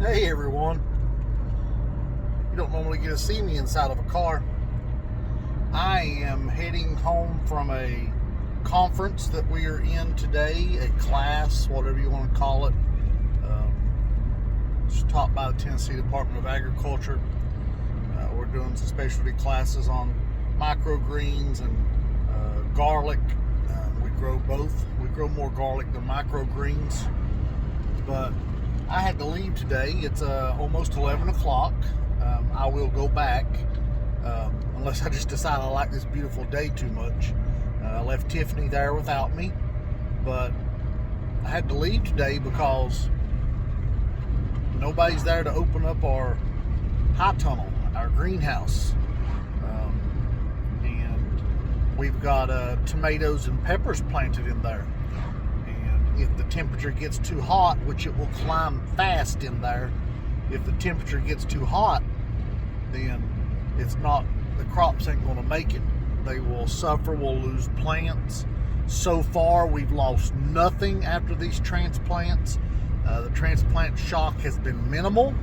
Hey everyone. You don't normally get to see me inside of a car. I am heading home from a conference that we are in today, a class, whatever you want to call it. It's taught by the Tennessee Department of Agriculture. We're doing some specialty classes on microgreens and garlic. We grow both. We grow more garlic than microgreens. But I had to leave today. It's almost 11 o'clock. I will go back unless I just decide I like this beautiful day too much. I left Tiffany there without me, but I had to leave today because nobody's there to open up our high tunnel, our greenhouse. And we've got tomatoes and peppers planted in there. If the temperature gets too hot, which it will climb fast in there, if the temperature gets too hot, then the crops ain't going to make it. They will suffer, we'll lose plants. So far, we've lost nothing after these transplants. The transplant shock has been minimal.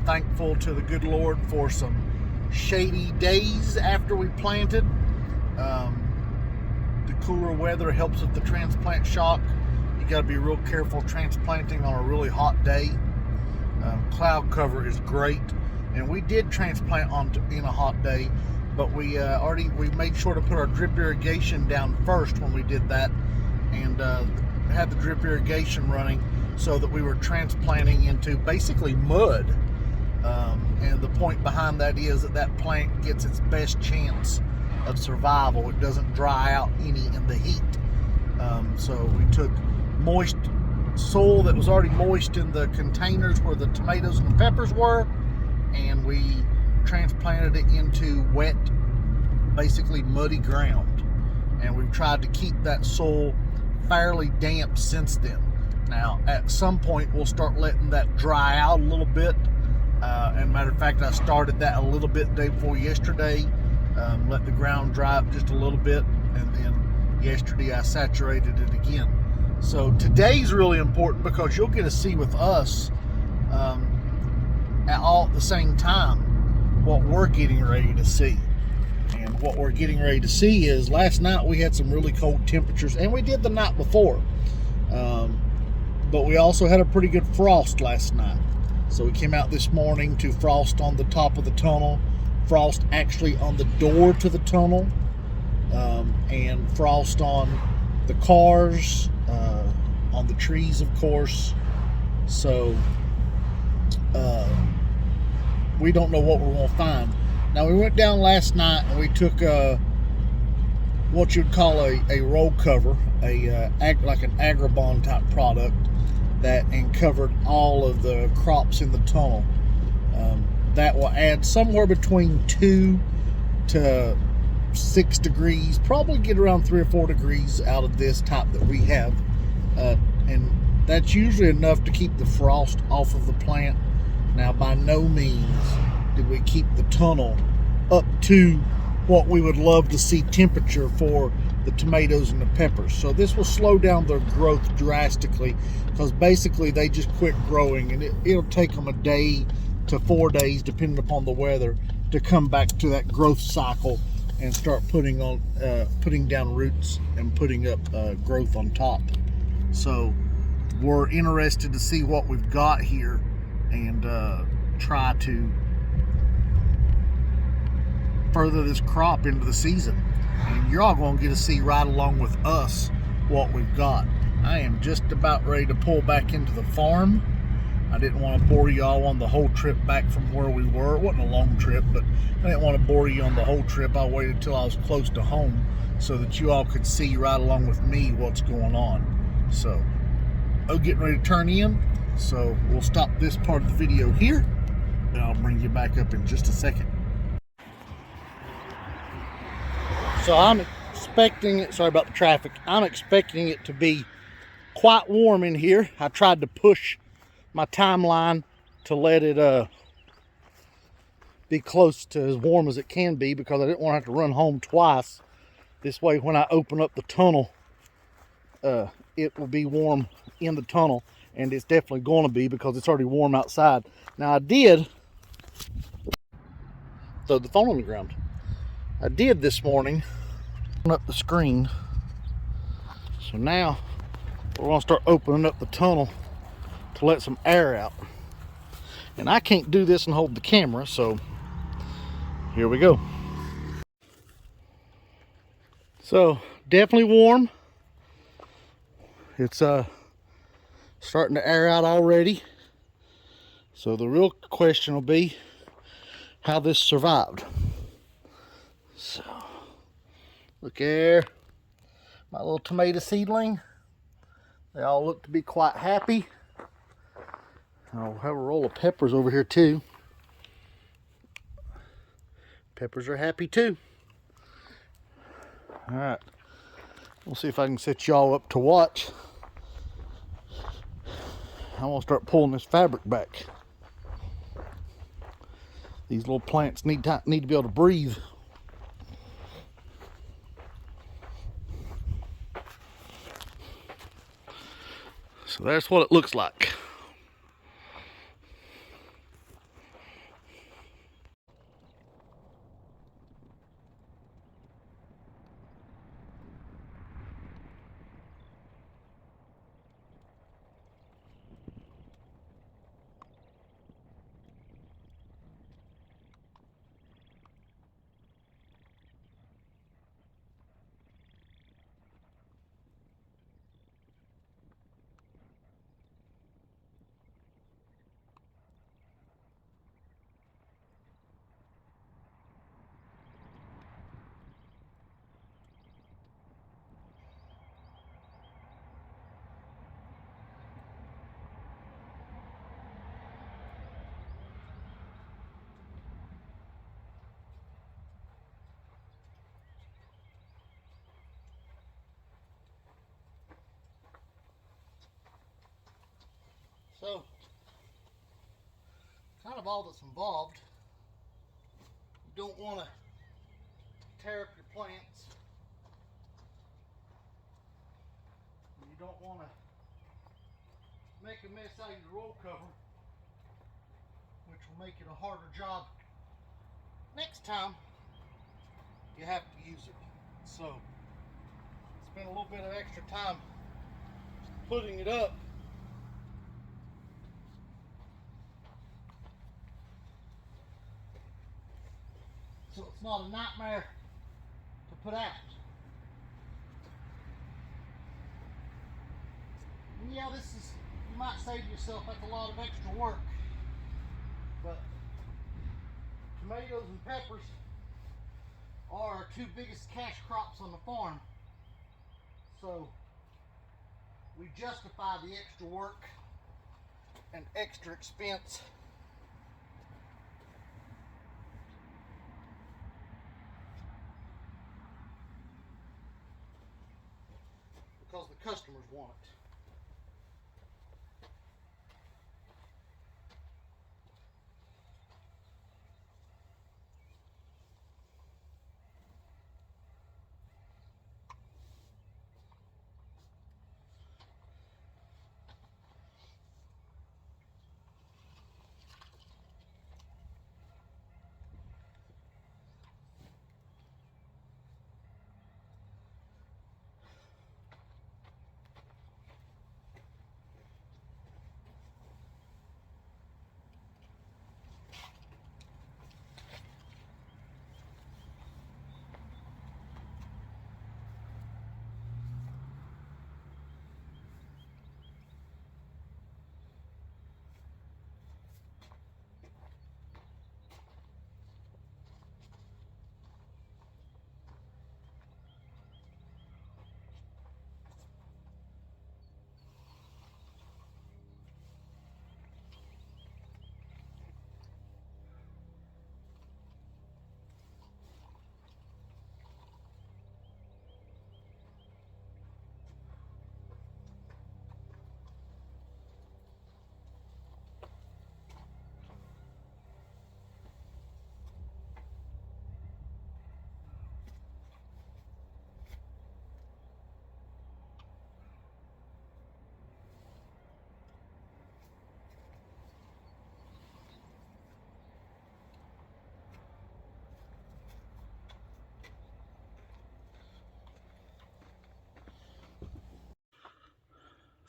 Thankful to the good Lord for some shady days after we planted. The cooler weather helps with the transplant shock. You got to be real careful transplanting on a really hot day. Cloud cover is great, and we did transplant in a hot day, but we made sure to put our drip irrigation down first when we did that, and had the drip irrigation running so that we were transplanting into basically mud. And the point behind that is that plant gets its best chance of survival. It doesn't dry out any in the heat. So we took moist soil that was already moist in the containers where the tomatoes and the peppers were, and we transplanted it into wet, basically muddy ground. And we've tried to keep that soil fairly damp since then. Now, at some point, we'll start letting that dry out a little bit. And matter of fact, I started that a little bit the day before yesterday. Let the ground dry up just a little bit, and then yesterday I saturated it again. So today's really important because you'll get to see with us at the same time what we're getting ready to see. And what we're getting ready to see is, last night we had some really cold temperatures, and we did the night before. But we also had a pretty good frost last night. So we came out this morning to frost on the top of the tunnel, frost actually on the door to the tunnel, and frost on the cars, on the trees, of course. So we don't know what we're going to find. Now, we went down last night and we took what you'd call a roll cover, like an Agribon type product, and covered all of the crops in the tunnel. That will add somewhere between 2 to 6 degrees, probably get around 3 or 4 degrees out of this type that we have. And that's usually enough to keep the frost off of the plant. Now, by no means did we keep the tunnel up to what we would love to see temperature for the tomatoes and the peppers. So this will slow down their growth drastically, because basically they just quit growing, and it'll take them a day to 4 days, depending upon the weather, to come back to that growth cycle and start putting down roots and putting up growth on top. So we're interested to see what we've got here and try to further this crop into the season. And you're all going to get to see right along with us what we've got. I am just about ready to pull back into the farm. I didn't want to bore y'all on the whole trip back from where we were. It wasn't a long trip, but I didn't want to bore you on the whole trip. I waited till I was close to home so that you all could see right along with me what's going on. So I'm getting ready to turn in, so we'll stop this part of the video here, and I'll bring you back up in just a second. So I'm expecting it, sorry about the traffic, I'm expecting it to be quite warm in here. I tried to push my timeline to let it be close to as warm as it can be, because I didn't want to have to run home twice. This way, when I open up the tunnel, it will be warm in the tunnel. and it's definitely going to be because it's already warm outside. Now I did throw the phone on the ground. I did this morning open up the screen, so now we're going to start opening up the tunnel to let some air out. And I can't do this and hold the camera, so here we go. So definitely warm. It's starting to air out already. So the real question will be how this survived. So look there, my little tomato seedling. They all look to be quite happy. I'll have a roll of peppers over here too. Peppers are happy too. All right, we'll see if I can set y'all up to watch. I'm gonna start pulling this fabric back. These little plants need to be able to breathe. So that's what it looks like. So, kind of all that's involved. You don't want to tear up your plants. You don't want to make a mess out of your roll cover, which will make it a harder job next time you have to use it. So, spend a little bit of extra time putting it up. So it's not a nightmare to put out. And yeah, this is, you might say to yourself, that's a lot of extra work. But tomatoes and peppers are our two biggest cash crops on the farm. So we justify the extra work and extra expense. Because the customers want it.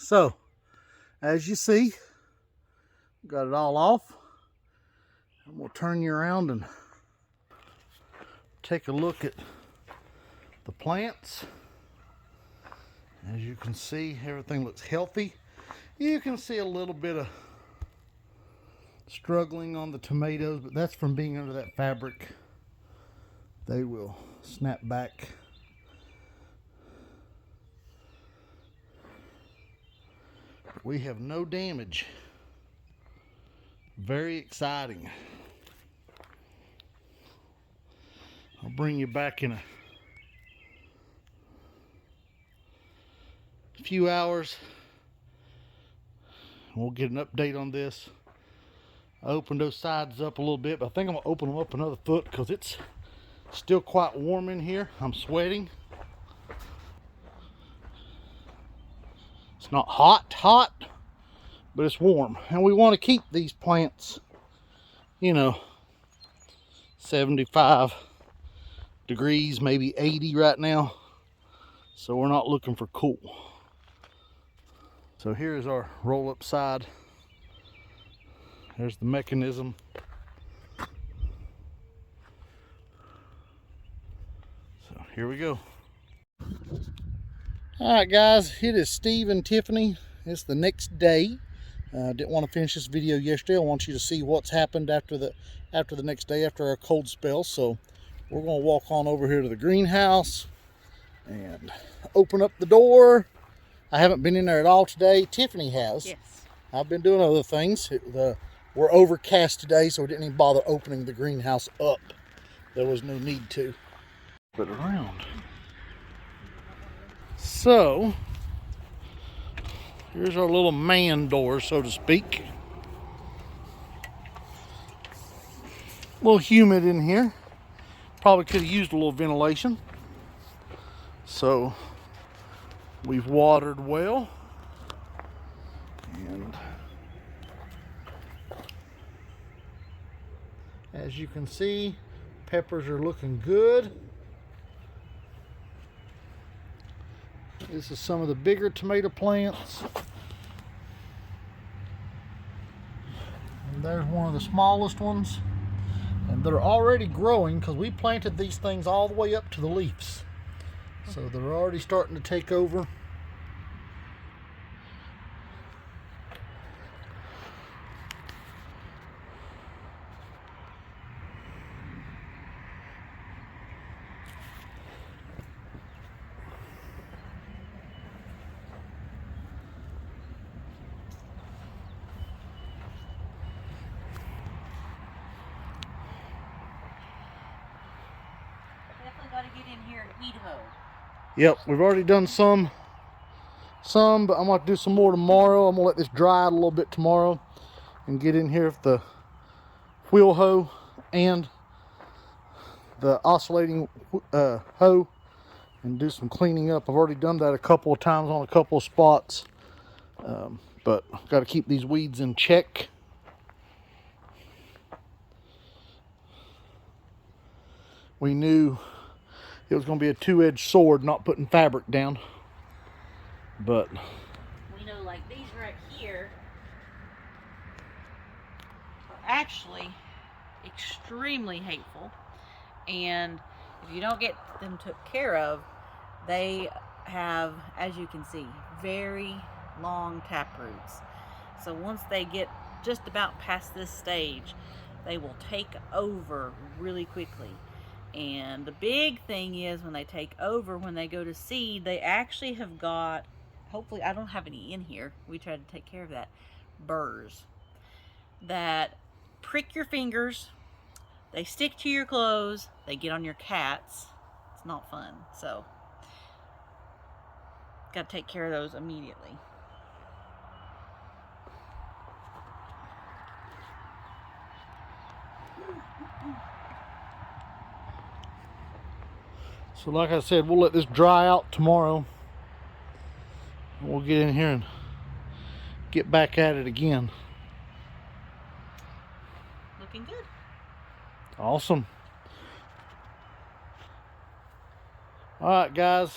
So, as you see, got it all off. And we'll turn you around and take a look at the plants. As you can see, everything looks healthy. You can see a little bit of struggling on the tomatoes, but that's from being under that fabric. They will snap back. We have no damage. Very exciting. I'll bring you back in a few hours. We'll get an update on this. I opened those sides up a little bit, but I think I'm gonna open them up another foot because it's still quite warm in here. I'm sweating. It's not hot, but it's warm. And we want to keep these plants, you know, 75 degrees, maybe 80 right now. So we're not looking for cool. So here's our roll-up side. There's the mechanism. So here we go. Alright guys, it is Steve and Tiffany. It's the next day. Didn't want to finish this video yesterday. I want you to see what's happened after the next day, after our cold spell. So we're going to walk on over here to the greenhouse and open up the door. I haven't been in there at all today. Tiffany has. Yes. I've been doing other things. We're overcast today, so we didn't even bother opening the greenhouse up. There was no need to. Put it around. So, here's our little man door, so to speak. A little humid in here. Probably could have used a little ventilation. So, we've watered well. And as you can see, peppers are looking good. This is some of the bigger tomato plants. And there's one of the smallest ones. And they're already growing because we planted these things all the way up to the leaves. So they're already starting to take over. Got to get in here and weed hoe. Yep, we've already done some, but I'm going to do some more tomorrow. I'm going to let this dry out a little bit tomorrow and get in here with the wheel hoe and the oscillating hoe and do some cleaning up. I've already done that a couple of times on a couple of spots, but I've got to keep these weeds in check. We knew it was going to be a two-edged sword, not putting fabric down. But we know, like these right here are actually extremely hateful, and if you don't get them took care of, they have, as you can see, very long tap roots. So once they get just about past this stage, they will take over really quickly. And the big thing is when they take over, when they go to seed, they actually have got, hopefully I don't have any in here, we tried to take care of that, burrs that prick your fingers, they stick to your clothes, they get on your cats. It's not fun. So got to take care of those immediately. so like I said, we'll let this dry out tomorrow. And we'll get in here and get back at it again. Looking good. Awesome. All right, guys.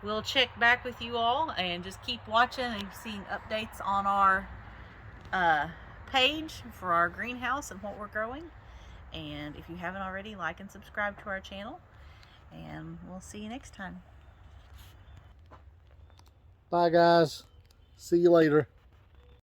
we'll check back with you all and just keep watching and seeing updates on our page for our greenhouse and what we're growing. And if you haven't already, like and subscribe to our channel, and we'll see you next time. Bye guys. See you later.